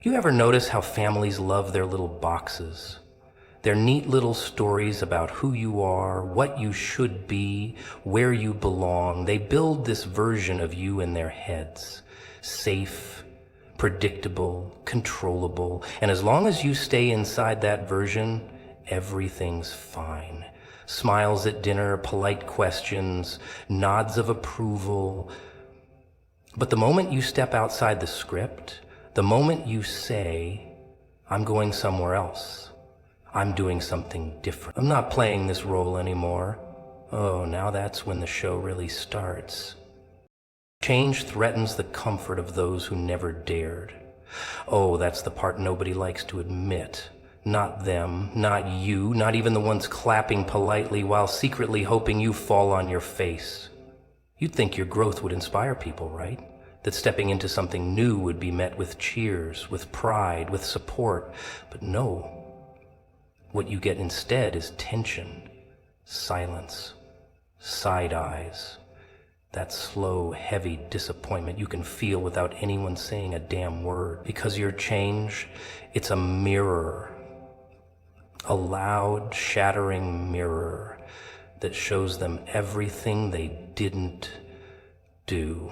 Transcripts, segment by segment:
You ever notice how families love their little boxes? Their neat little stories about who you are, what you should be, where you belong. They build this version of you in their heads. Safe, predictable, controllable. And as long as you stay inside that version, everything's fine. Smiles at dinner, polite questions, nods of approval. But the moment you step outside the script, the moment you say, I'm going somewhere else, I'm doing something different, I'm not playing this role anymore, oh, now that's when the show really starts. Change threatens the comfort of those who never dared. Oh, that's the part nobody likes to admit. Not them, not you, not even the ones clapping politely while secretly hoping you fall on your face. You'd think your growth would inspire people, right? That stepping into something new would be met with cheers, with pride, with support. But no. What you get instead is tension, silence, side eyes, that slow, heavy disappointment you can feel without anyone saying a damn word. Because your change, it's a mirror, a loud, shattering mirror that shows them everything they didn't do.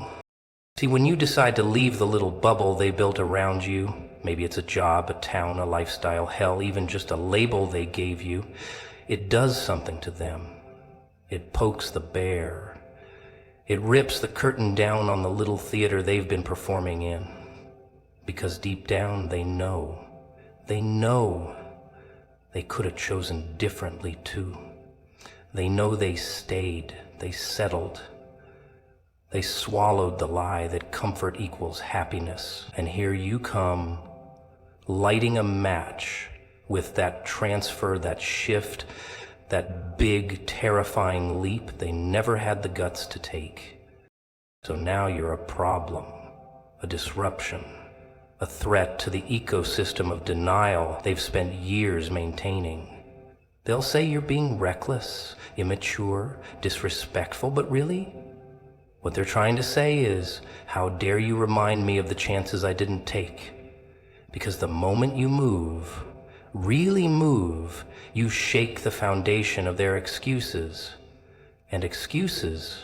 See, when you decide to leave the little bubble they built around you, maybe it's a job, a town, a lifestyle, hell, even just a label they gave you, it does something to them. It pokes the bear. It rips the curtain down on the little theater they've been performing in. Because deep down they know they could have chosen differently too. They know they stayed, they settled. They swallowed the lie that comfort equals happiness. And here you come, lighting a match with that transfer, that shift, that big, terrifying leap they never had the guts to take. So now you're a problem, a disruption, a threat to the ecosystem of denial they've spent years maintaining. They'll say you're being reckless, immature, disrespectful, but really, what they're trying to say is, how dare you remind me of the chances I didn't take? Because the moment you move, really move, you shake the foundation of their excuses. And excuses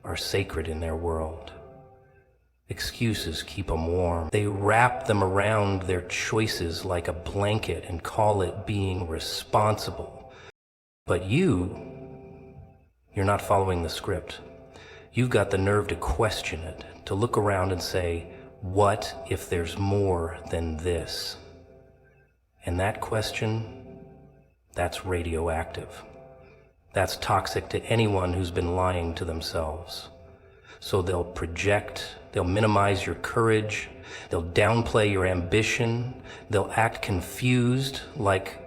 are sacred in their world. Excuses keep them warm. They wrap them around their choices like a blanket and call it being responsible. But you're not following the script. You've got the nerve to question it, to look around and say, what if there's more than this? And that question, that's radioactive. That's toxic to anyone who's been lying to themselves. So they'll project, they'll minimize your courage, they'll downplay your ambition, they'll act confused, like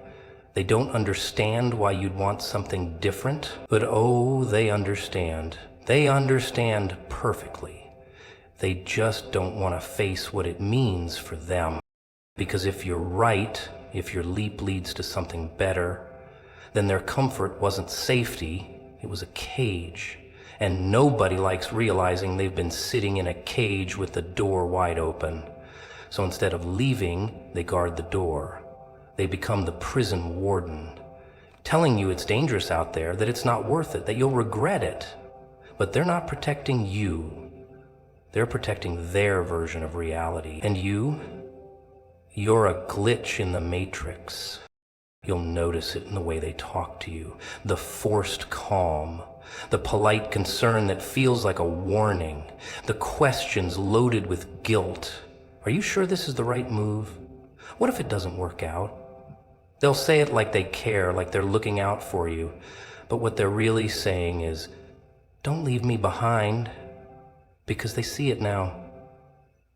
they don't understand why you'd want something different. But oh, they understand. They understand perfectly. They just don't want to face what it means for them. Because if you're right, if your leap leads to something better, then their comfort wasn't safety, it was a cage. And nobody likes realizing they've been sitting in a cage with the door wide open. So instead of leaving, they guard the door. They become the prison warden, telling you it's dangerous out there, that it's not worth it, that you'll regret it. But they're not protecting you. They're protecting their version of reality. And you're a glitch in the matrix. You'll notice it in the way they talk to you. The forced calm. The polite concern that feels like a warning. The questions loaded with guilt. Are you sure this is the right move? What if it doesn't work out? They'll say it like they care, like they're looking out for you. But what they're really saying is, don't leave me behind, because they see it now,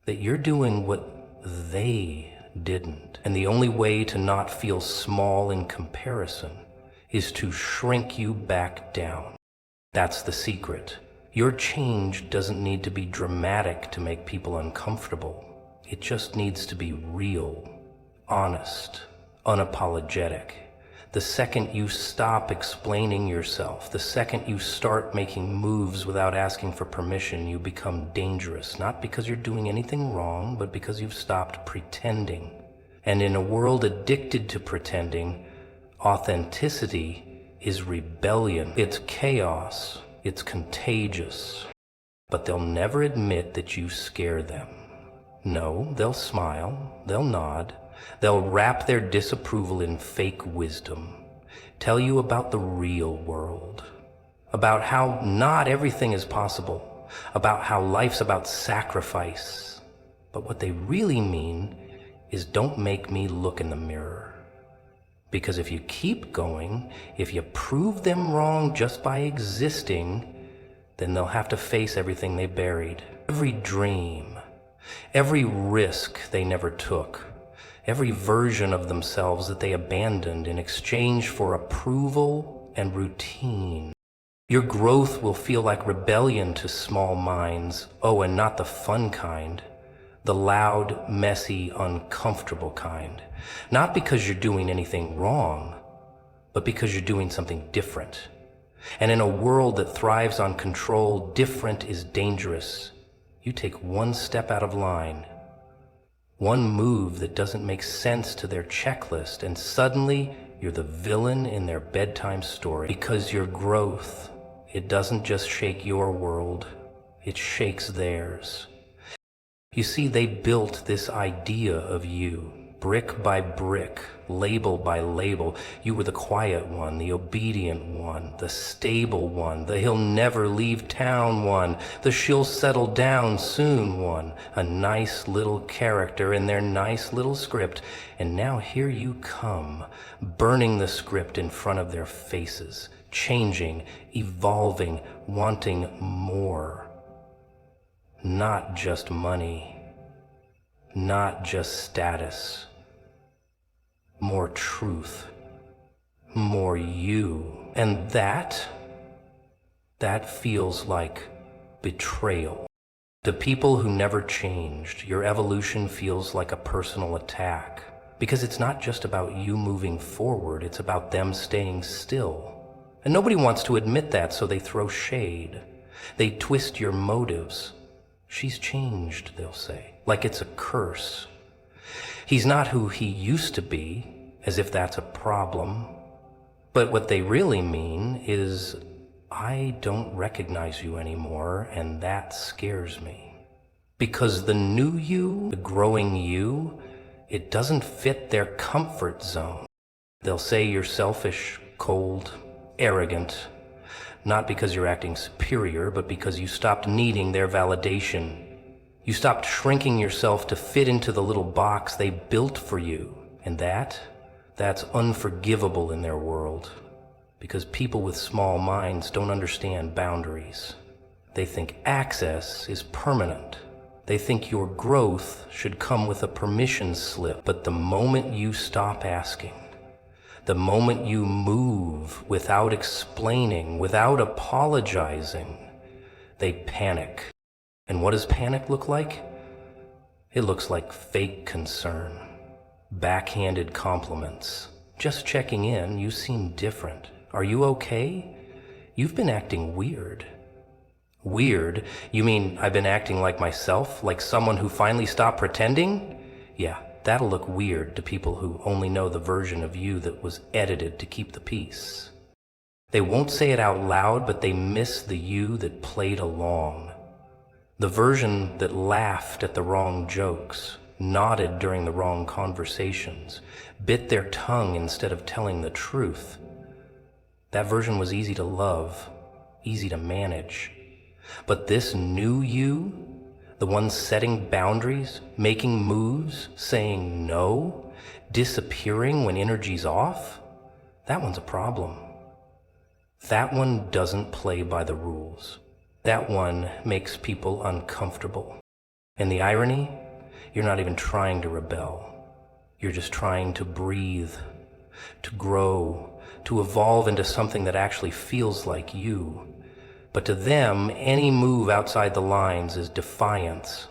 that you're doing what they didn't. And the only way to not feel small in comparison is to shrink you back down. That's the secret. Your change doesn't need to be dramatic to make people uncomfortable. It just needs to be real, honest, unapologetic. The second you stop explaining yourself, the second you start making moves without asking for permission, you become dangerous, not because you're doing anything wrong, but because you've stopped pretending. And in a world addicted to pretending, authenticity is rebellion. It's chaos. It's contagious. But they'll never admit that you scare them. No, they'll smile, they'll nod, they'll wrap their disapproval in fake wisdom, tell you about the real world, about how not everything is possible, about how life's about sacrifice. But what they really mean is, don't make me look in the mirror. Because if you keep going, if you prove them wrong just by existing, then they'll have to face everything they buried. Every dream, every risk they never took, every version of themselves that they abandoned in exchange for approval and routine. Your growth will feel like rebellion to small minds. Oh, and not the fun kind. The loud, messy, uncomfortable kind. Not because you're doing anything wrong, but because you're doing something different. And in a world that thrives on control, different is dangerous. You take one step out of line, one move that doesn't make sense to their checklist, and suddenly you're the villain in their bedtime story. Because your growth, it doesn't just shake your world, it shakes theirs. You see, they built this idea of you, brick by brick, label by label. You were the quiet one, the obedient one, the stable one, the he'll never leave town one, the she'll settle down soon one, a nice little character in their nice little script. And now here you come, burning the script in front of their faces, changing, evolving, wanting more. Not just money, not just status, more truth, more you. And that feels like betrayal. To people who never changed, your evolution feels like a personal attack. Because it's not just about you moving forward, it's about them staying still. And nobody wants to admit that, so they throw shade. They twist your motives. She's changed, they'll say, like it's a curse. He's not who he used to be, as if that's a problem. But what they really mean is, I don't recognize you anymore, and that scares me. Because the new you, the growing you, it doesn't fit their comfort zone. They'll say you're selfish, cold, arrogant, not because you're acting superior, but because you stopped needing their validation. You stopped shrinking yourself to fit into the little box they built for you. And that's unforgivable in their world. Because people with small minds don't understand boundaries. They think access is permanent. They think your growth should come with a permission slip. But the moment you stop asking, the moment you move without explaining, without apologizing, they panic. And what does panic look like? It looks like fake concern, backhanded compliments. Just checking in, you seem different. Are you okay? You've been acting weird. Weird? You mean I've been acting like myself, like someone who finally stopped pretending? Yeah. That'll look weird to people who only know the version of you that was edited to keep the peace. They won't say it out loud, but they miss the you that played along. The version that laughed at the wrong jokes, nodded during the wrong conversations, bit their tongue instead of telling the truth. That version was easy to love, easy to manage. But this new you, the one setting boundaries, making moves, saying no, disappearing when energy's off, that one's a problem. That one doesn't play by the rules. That one makes people uncomfortable. And the irony, you're not even trying to rebel. You're just trying to breathe, to grow, to evolve into something that actually feels like you. But to them, any move outside the lines is defiance.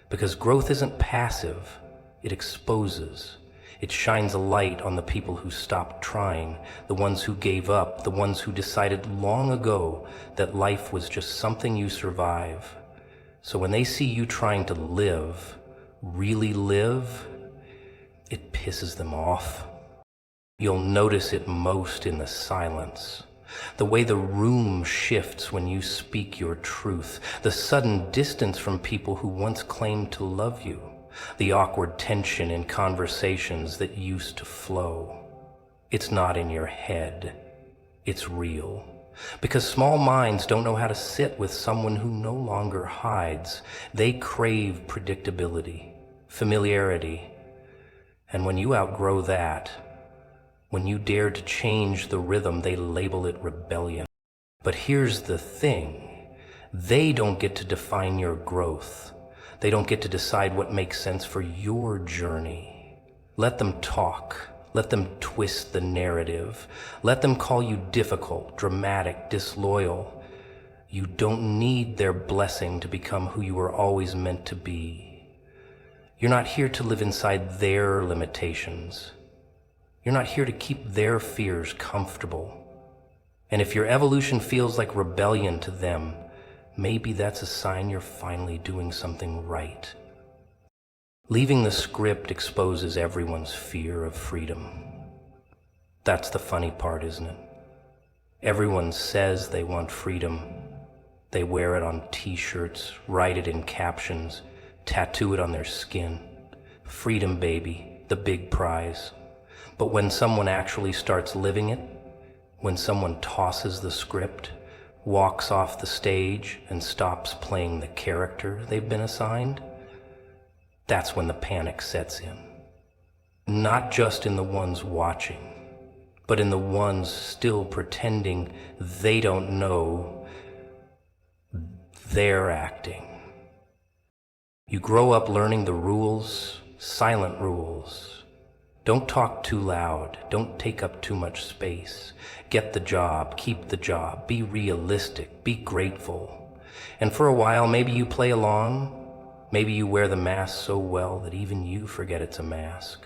Because growth isn't passive, it exposes. It shines a light on the people who stopped trying, the ones who gave up, the ones who decided long ago that life was just something you survive. So when they see you trying to live, really live, it pisses them off. You'll notice it most in the silence. The way the room shifts when you speak your truth, the sudden distance from people who once claimed to love you, the awkward tension in conversations that used to flow. It's not in your head, it's real. Because small minds don't know how to sit with someone who no longer hides. They crave predictability, familiarity. And when you outgrow that, when you dare to change the rhythm, they label it rebellion. But here's the thing. They don't get to define your growth. They don't get to decide what makes sense for your journey. Let them talk. Let them twist the narrative. Let them call you difficult, dramatic, disloyal. You don't need their blessing to become who you were always meant to be. You're not here to live inside their limitations. You're not here to keep their fears comfortable. And if your evolution feels like rebellion to them, maybe that's a sign you're finally doing something right. Leaving the script exposes everyone's fear of freedom. That's the funny part, isn't it? Everyone says they want freedom. They wear it on t-shirts, write it in captions, tattoo it on their skin. Freedom, baby, the big prize. But when someone actually starts living it, when someone tosses the script, walks off the stage and stops playing the character they've been assigned, that's when the panic sets in. Not just in the ones watching, but in the ones still pretending they don't know they're acting. You grow up learning the rules, silent rules. Don't talk too loud. Don't take up too much space. Get the job, keep the job, be realistic, be grateful. And for a while, maybe you play along. Maybe you wear the mask so well that even you forget it's a mask.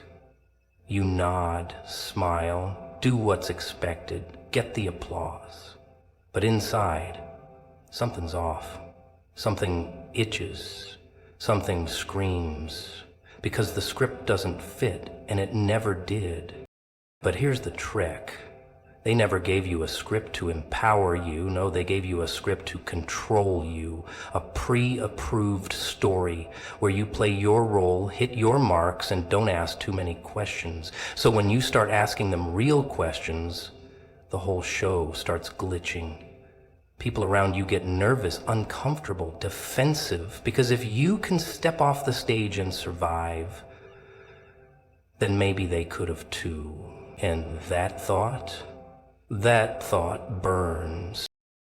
You nod, smile, do what's expected, get the applause. But inside, something's off. Something itches. Something screams. Because the script doesn't fit, and it never did. But here's the trick. They never gave you a script to empower you. No, they gave you a script to control you. A pre-approved story where you play your role, hit your marks, and don't ask too many questions. So when you start asking them real questions, the whole show starts glitching. People around you get nervous, uncomfortable, defensive, because if you can step off the stage and survive, then maybe they could have too. And that thought burns.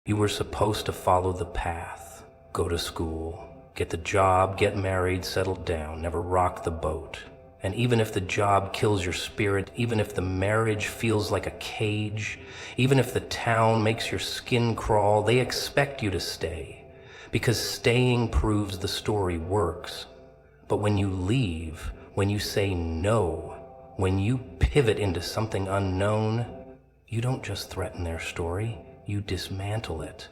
You were supposed to follow the path, go to school, get the job, get married, settle down, never rock the boat. And even if the job kills your spirit, even if the marriage feels like a cage, even if the town makes your skin crawl, they expect you to stay. Because staying proves the story works. But when you leave, when you say no, when you pivot into something unknown, you don't just threaten their story, you dismantle it.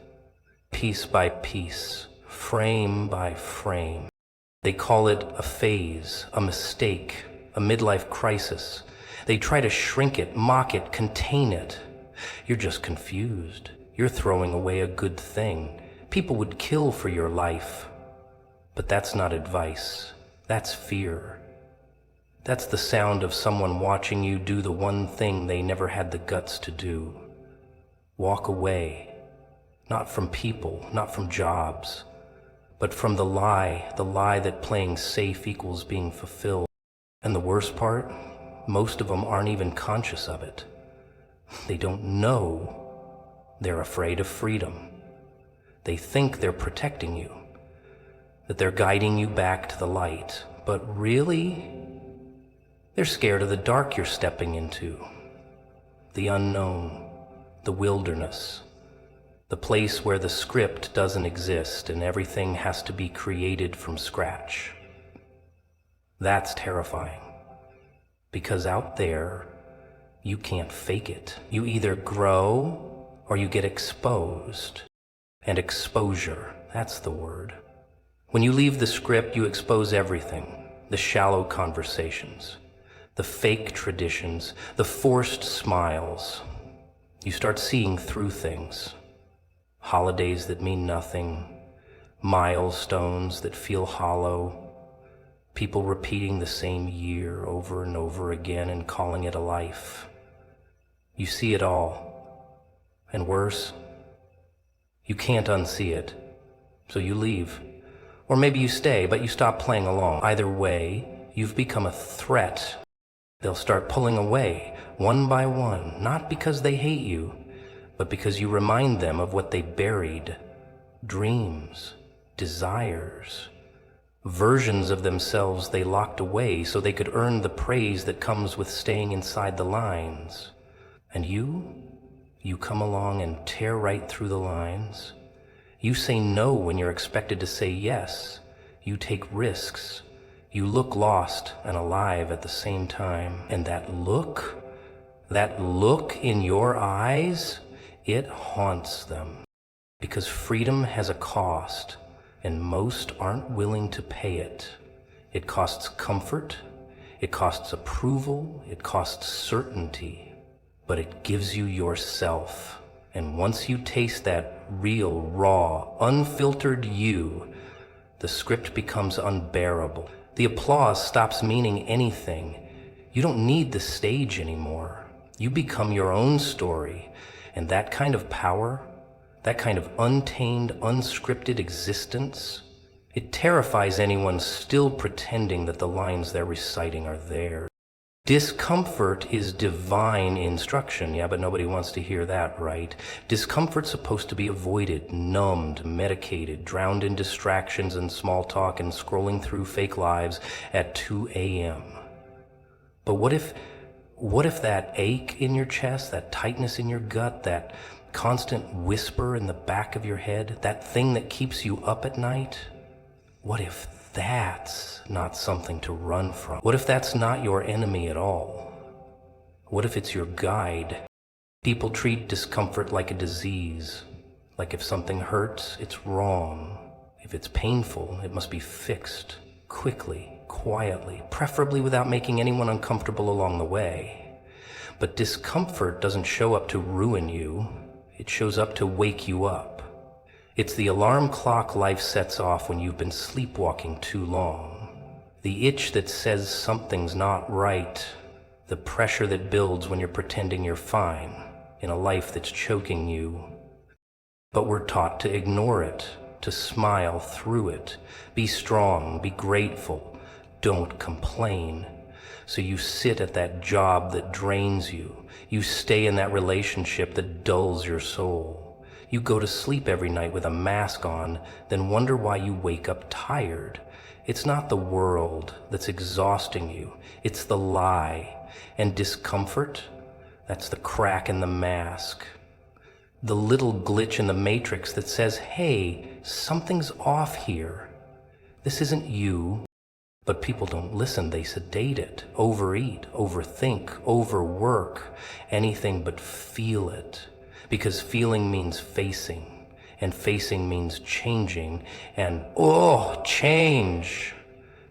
Piece by piece, frame by frame. They call it a phase, a mistake, a midlife crisis. They try to shrink it, mock it, contain it. You're just confused. You're throwing away a good thing. People would kill for your life. But that's not advice. That's fear. That's the sound of someone watching you do the one thing they never had the guts to do. Walk away. Not from people, not from jobs, but from the lie that playing safe equals being fulfilled. And the worst part, most of them aren't even conscious of it. They don't know they're afraid of freedom. They think they're protecting you, that they're guiding you back to the light, but really, they're scared of the dark you're stepping into, the unknown, the wilderness, the place where the script doesn't exist and everything has to be created from scratch. That's terrifying. Because out there, you can't fake it. You either grow or you get exposed. And exposure, that's the word. When you leave the script, you expose everything. The shallow conversations, the fake traditions, the forced smiles. You start seeing through things. Holidays that mean nothing, milestones that feel hollow, people repeating the same year over and over again and calling it a life. You see it all. And worse, you can't unsee it. So you leave. Or maybe you stay, but you stop playing along. Either way, you've become a threat. They'll start pulling away, one by one, not because they hate you, but because you remind them of what they buried. Dreams, desires, versions of themselves they locked away so they could earn the praise that comes with staying inside the lines. And you come along and tear right through the lines. You say no when you're expected to say yes. You take risks. You look lost and alive at the same time. And that look in your eyes, it haunts them. Because freedom has a cost, and most aren't willing to pay it. It costs comfort, it costs approval, it costs certainty, but it gives you yourself. And once you taste that real, raw, unfiltered you, the script becomes unbearable. The applause stops meaning anything. You don't need the stage anymore. You become your own story. And that kind of power, that kind of untamed, unscripted existence, it terrifies anyone still pretending that the lines they're reciting are theirs. Discomfort is divine instruction. Yeah, but nobody wants to hear that, right? Discomfort's supposed to be avoided, numbed, medicated, drowned in distractions and small talk and scrolling through fake lives at 2 a.m. But what if that ache in your chest, that tightness in your gut, that constant whisper in the back of your head, that thing that keeps you up at night, what if that's not something to run from? What if that's not your enemy at all? What if it's your guide? People treat discomfort like a disease. Like if something hurts, it's wrong. If it's painful, it must be fixed, quickly, quietly, preferably without making anyone uncomfortable along the way. But discomfort doesn't show up to ruin you. It shows up to wake you up. It's the alarm clock life sets off when you've been sleepwalking too long. The itch that says something's not right. The pressure that builds when you're pretending you're fine in a life that's choking you. But we're taught to ignore it, to smile through it. Be strong, be grateful, don't complain. So you sit at that job that drains you. You stay in that relationship that dulls your soul. You go to sleep every night with a mask on, then wonder why you wake up tired. It's not the world that's exhausting you. It's the lie. And discomfort, that's the crack in the mask. The little glitch in the matrix that says, hey, something's off here. This isn't you. But people don't listen. They sedate it, overeat, overthink, overwork, anything but feel it. Because feeling means facing, and facing means changing, and change.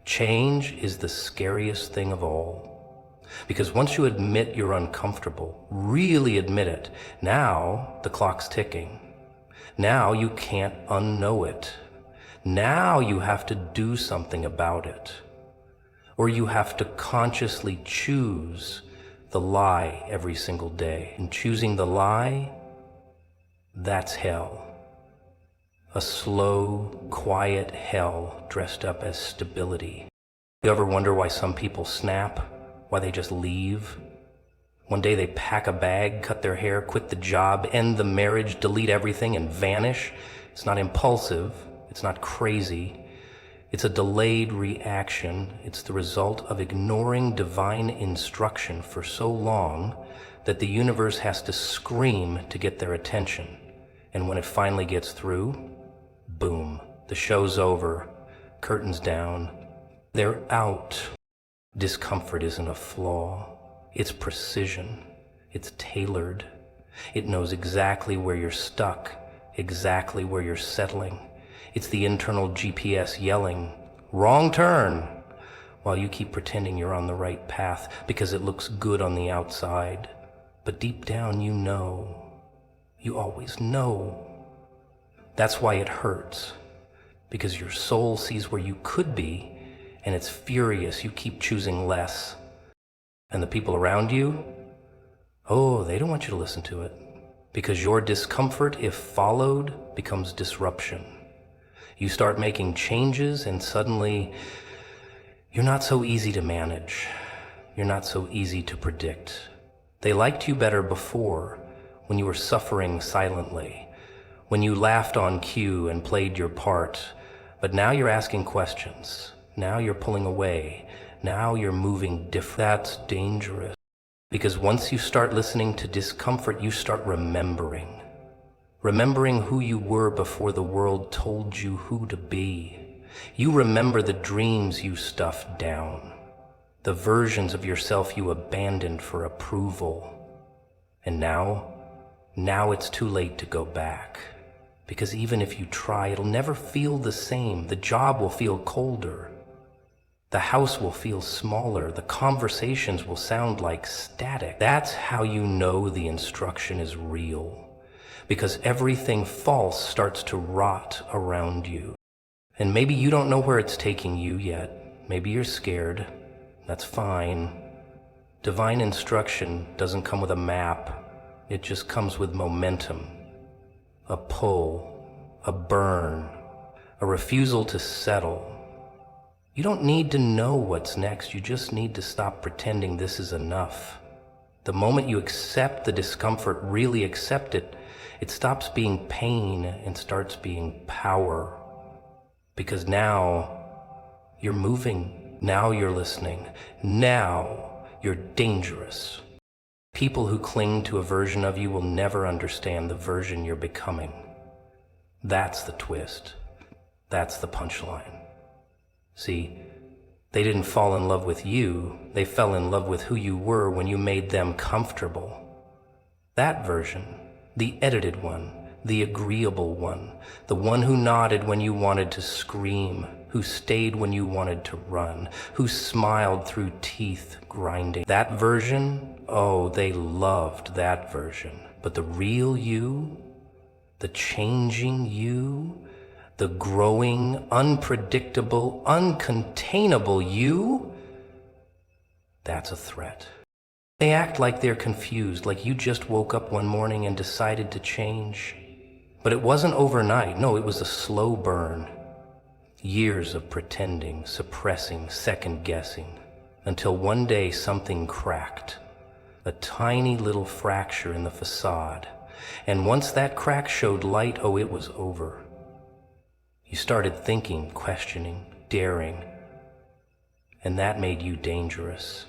Change is the scariest thing of all. Because once you admit you're uncomfortable, really admit it, now the clock's ticking. Now you can't unknow it. Now you have to do something about it. Or you have to consciously choose the lie every single day. And choosing the lie, that's hell. A slow, quiet hell dressed up as stability. You ever wonder why some people snap? Why they just leave? One day they pack a bag, cut their hair, quit the job, end the marriage, delete everything, and vanish. It's not impulsive. It's not crazy. It's a delayed reaction. It's the result of ignoring divine instruction for so long that the universe has to scream to get their attention. And when it finally gets through, boom, the show's over, curtains down, they're out. Discomfort isn't a flaw. It's precision. It's tailored. It knows exactly where you're stuck, exactly where you're settling. It's the internal GPS yelling, "Wrong turn," while you keep pretending you're on the right path because it looks good on the outside. But deep down you know. You always know. That's why it hurts. Because your soul sees where you could be, and it's furious you keep choosing less. And the people around you, oh, they don't want you to listen to it. Because your discomfort, if followed, becomes disruption. You start making changes, and suddenly, you're not so easy to manage. You're not so easy to predict. They liked you better before, when you were suffering silently, when you laughed on cue and played your part. But now you're asking questions. Now you're pulling away. Now you're moving different. That's dangerous. Because once you start listening to discomfort, you start remembering. Remembering who you were before the world told you who to be. You remember the dreams you stuffed down, the versions of yourself you abandoned for approval. And now it's too late to go back. Because even if you try, it'll never feel the same. The job will feel colder. The house will feel smaller. The conversations will sound like static. That's how you know the instruction is real. Because everything false starts to rot around you. And maybe you don't know where it's taking you yet. Maybe you're scared. That's fine. Divine instruction doesn't come with a map. It just comes with momentum. A pull, a burn, a refusal to settle. You don't need to know what's next. You just need to stop pretending this is enough. The moment you accept the discomfort, really accept it, it stops being pain and starts being power. Because now you're moving. Now you're listening. Now you're dangerous. People who cling to a version of you will never understand the version you're becoming. That's the twist. That's the punchline. See, they didn't fall in love with you. They fell in love with who you were when you made them comfortable. That version, the edited one, the agreeable one, the one who nodded when you wanted to scream, who stayed when you wanted to run, who smiled through teeth grinding. That version, oh, they loved that version. But the real you, the changing you, the growing, unpredictable, uncontainable you, that's a threat. They act like they're confused, like you just woke up one morning and decided to change. But it wasn't overnight. No, it was a slow burn. Years of pretending, suppressing, second-guessing, until one day something cracked. A tiny little fracture in the facade. And once that crack showed light, oh, it was over. You started thinking, questioning, daring. And that made you dangerous.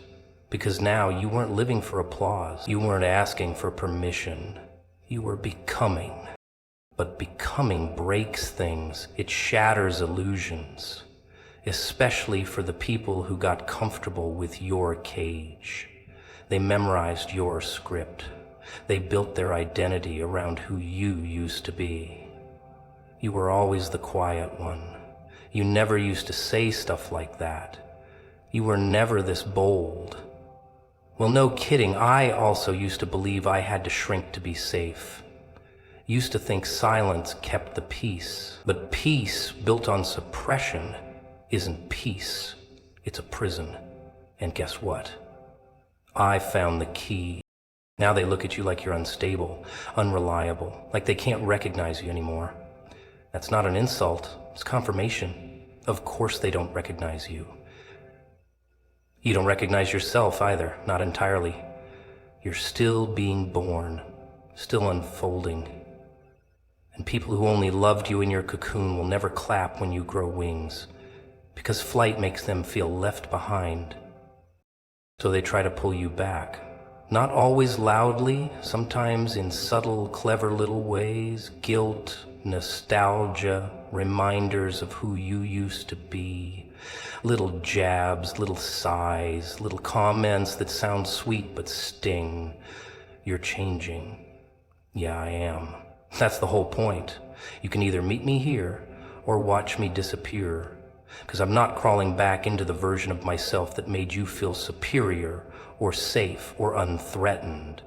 Because now you weren't living for applause. You weren't asking for permission. You were becoming. But becoming breaks things. It shatters illusions. Especially for the people who got comfortable with your cage. They memorized your script. They built their identity around who you used to be. You were always the quiet one. You never used to say stuff like that. You were never this bold. Well, no kidding, I also used to believe I had to shrink to be safe. Used to think silence kept the peace. But peace built on suppression isn't peace. It's a prison. And guess what? I found the key. Now they look at you like you're unstable, unreliable, like they can't recognize you anymore. That's not an insult, it's confirmation. Of course they don't recognize you. You don't recognize yourself either, not entirely. You're still being born, still unfolding. And people who only loved you in your cocoon will never clap when you grow wings, because flight makes them feel left behind. So they try to pull you back, Not always loudly, sometimes in subtle, clever little ways. Guilt, nostalgia, reminders of who you used to be. Little jabs, little sighs, little comments that sound sweet but sting. You're changing. Yeah, I am. That's the whole point. You can either meet me here or watch me disappear. Because I'm not crawling back into the version of myself that made you feel superior or safe or unthreatened.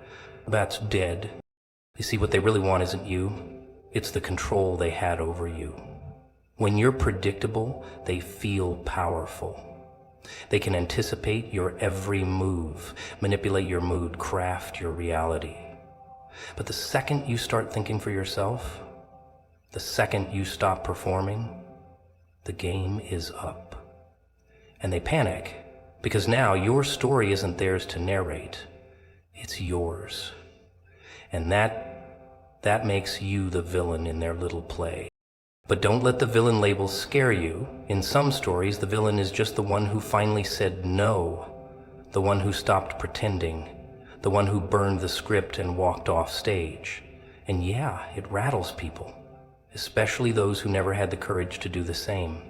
That's dead. You see, what they really want isn't you. It's the control they had over you. When you're predictable, they feel powerful. They can anticipate your every move, manipulate your mood, craft your reality. But the second you start thinking for yourself, the second you stop performing, the game is up. And they panic, because now your story isn't theirs to narrate, it's yours. And that makes you the villain in their little play. But don't let the villain label scare you. In some stories, the villain is just the one who finally said no, the one who stopped pretending, the one who burned the script and walked off stage. And yeah, it rattles people, especially those who never had the courage to do the same.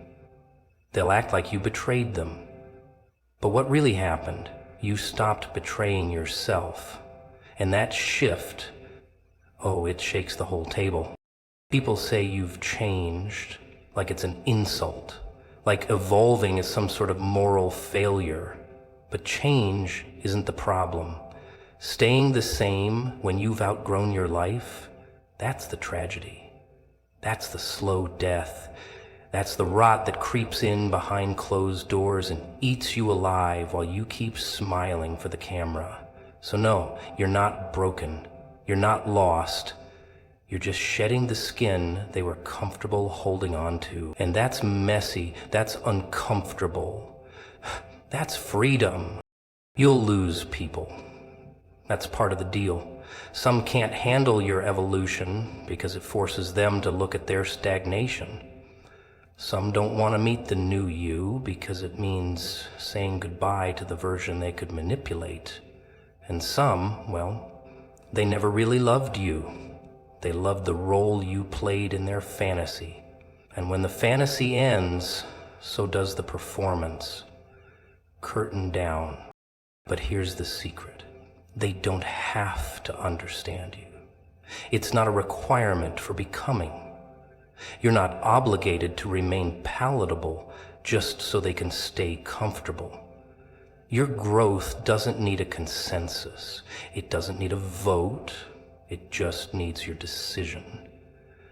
They'll act like you betrayed them. But what really happened? You stopped betraying yourself. And that shift, oh, it shakes the whole table. People say you've changed, like it's an insult, like evolving is some sort of moral failure. But change isn't the problem. Staying the same when you've outgrown your life, that's the tragedy. That's the slow death. That's the rot that creeps in behind closed doors and eats you alive while you keep smiling for the camera. So no, you're not broken. You're not lost. You're just shedding the skin they were comfortable holding on to. And that's messy. That's uncomfortable. That's freedom. You'll lose people. That's part of the deal. Some can't handle your evolution because it forces them to look at their stagnation. Some don't want to meet the new you because it means saying goodbye to the version they could manipulate. And some, well, they never really loved you. They loved the role you played in their fantasy. And when the fantasy ends, so does the performance. Curtain down. But here's the secret. They don't have to understand you. It's not a requirement for becoming. You're not obligated to remain palatable just so they can stay comfortable. Your growth doesn't need a consensus. It doesn't need a vote. It just needs your decision.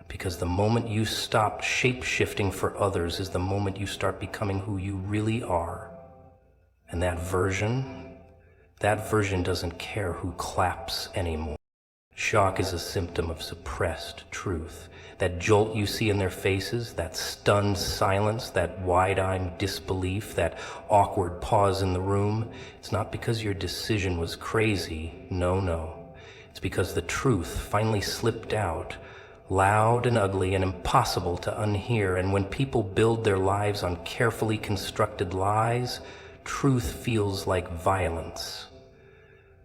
Because the moment you stop shape-shifting for others is the moment you start becoming who you really are. And that version doesn't care who claps anymore. Shock is a symptom of suppressed truth. That jolt you see in their faces, that stunned silence, that wide-eyed disbelief, that awkward pause in the room, it's not because your decision was crazy. No. It's because the truth finally slipped out, loud and ugly and impossible to unhear. And when people build their lives on carefully constructed lies, truth feels like violence.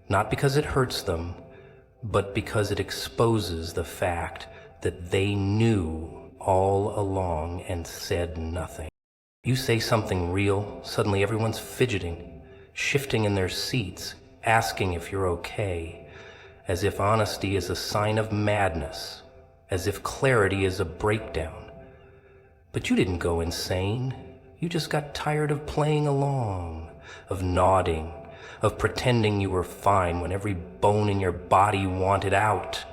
Not because it hurts them, but because it exposes the fact that they knew all along and said nothing. You say something real, suddenly everyone's fidgeting, shifting in their seats, asking if you're okay, as if honesty is a sign of madness, as if clarity is a breakdown. But you didn't go insane. You just got tired of playing along, of nodding, of pretending you were fine when every bone in your body wanted out.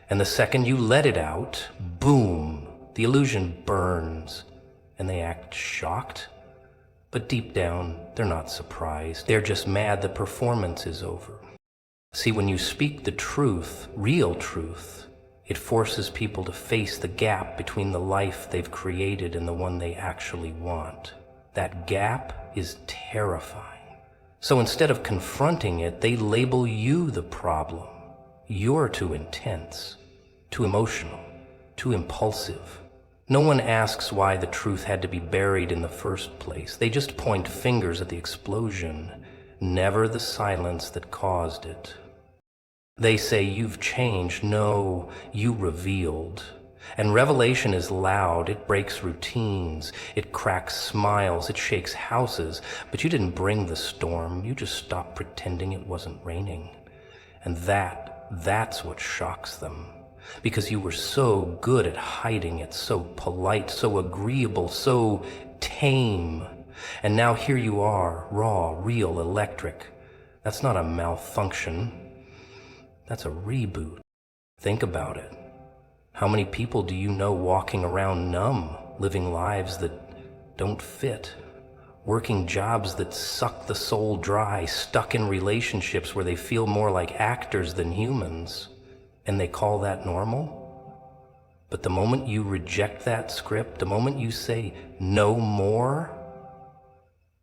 And the second you let it out, boom, the illusion burns, and they act shocked. But deep down, they're not surprised. They're just mad the performance is over. See, when you speak the truth, real truth, it forces people to face the gap between the life they've created and the one they actually want. That gap is terrifying. So instead of confronting it, they label you the problem. You're too intense, too emotional, too impulsive. No one asks why the truth had to be buried in the first place. They just point fingers at the explosion. never the silence that caused it. They say you've changed. No, you revealed. And revelation is loud. It breaks routines. It cracks smiles. It shakes houses. But you didn't bring the storm. You just stopped pretending it wasn't raining. And that's what shocks them. Because you were so good at hiding it, so polite, so agreeable, so tame. And now here you are, raw, real, electric. That's not a malfunction. That's a reboot. Think about it. How many people do you know walking around numb, living lives that don't fit, working jobs that suck the soul dry, stuck in relationships where they feel more like actors than humans, and they call that normal? But the moment you reject that script, the moment you say no more,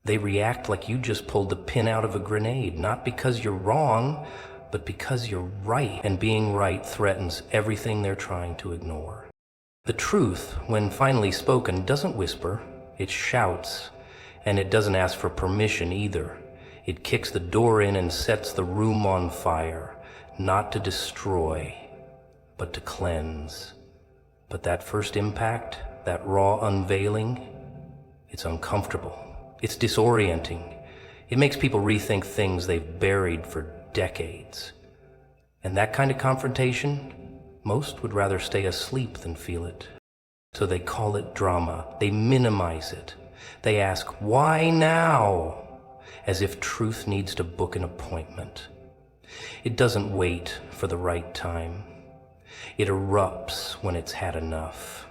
they react like you just pulled the pin out of a grenade, not because you're wrong, but because you're right, and being right threatens everything they're trying to ignore. The truth, when finally spoken, doesn't whisper, it shouts, and it doesn't ask for permission either. It kicks the door in and sets the room on fire, not to destroy, but to cleanse. But that first impact, that raw unveiling, it's uncomfortable. It's disorienting. It makes people rethink things they've buried for decades. And that kind of confrontation, most would rather stay asleep than feel it. So they call it drama. They minimize it. They ask, why now? As if truth needs to book an appointment. It doesn't wait for the right time. It erupts when it's had enough.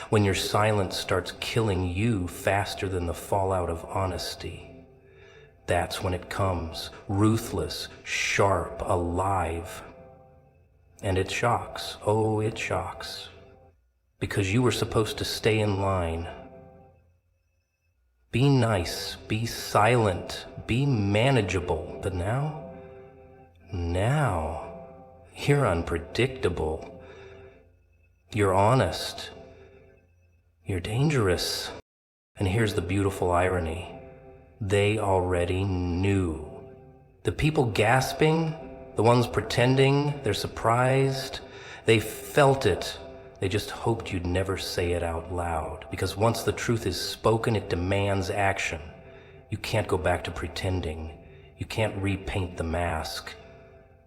When your silence starts killing you faster than the fallout of honesty. That's when it comes, ruthless, sharp, alive. And it shocks, oh, it shocks. Because you were supposed to stay in line. Be nice, be silent, be manageable. But now, you're unpredictable. You're honest. You're dangerous. And here's the beautiful irony. They already knew. The people gasping, the ones pretending they're surprised, they felt it. They just hoped you'd never say it out loud. Because once the truth is spoken, it demands action. You can't go back to pretending. You can't repaint the mask.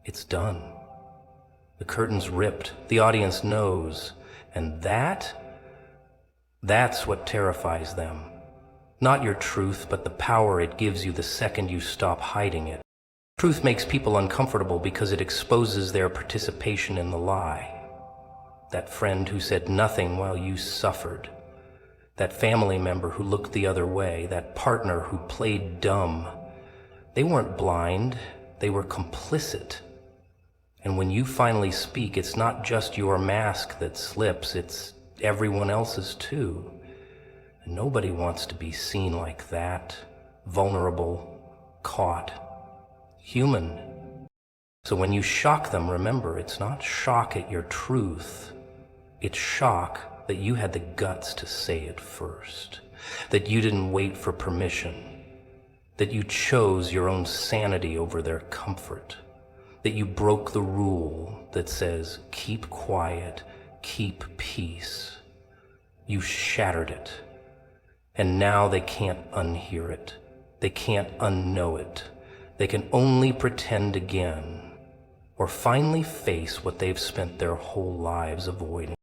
It's done. The curtain's ripped. The audience knows. And that's what terrifies them. Not your truth, but the power it gives you the second you stop hiding it. Truth makes people uncomfortable because it exposes their participation in the lie. That friend who said nothing while you suffered. That family member who looked the other way. That partner who played dumb. They weren't blind, they were complicit. And when you finally speak, it's not just your mask that slips, it's everyone else's too. And nobody wants to be seen like that, vulnerable, caught, human. So when you shock them, remember, it's not shock at your truth. It's shock that you had the guts to say it first, that you didn't wait for permission, that you chose your own sanity over their comfort, that you broke the rule that says, keep quiet, keep peace. You shattered it. And now they can't unhear it. They can't unknow it. They can only pretend again, or finally face what they've spent their whole lives avoiding.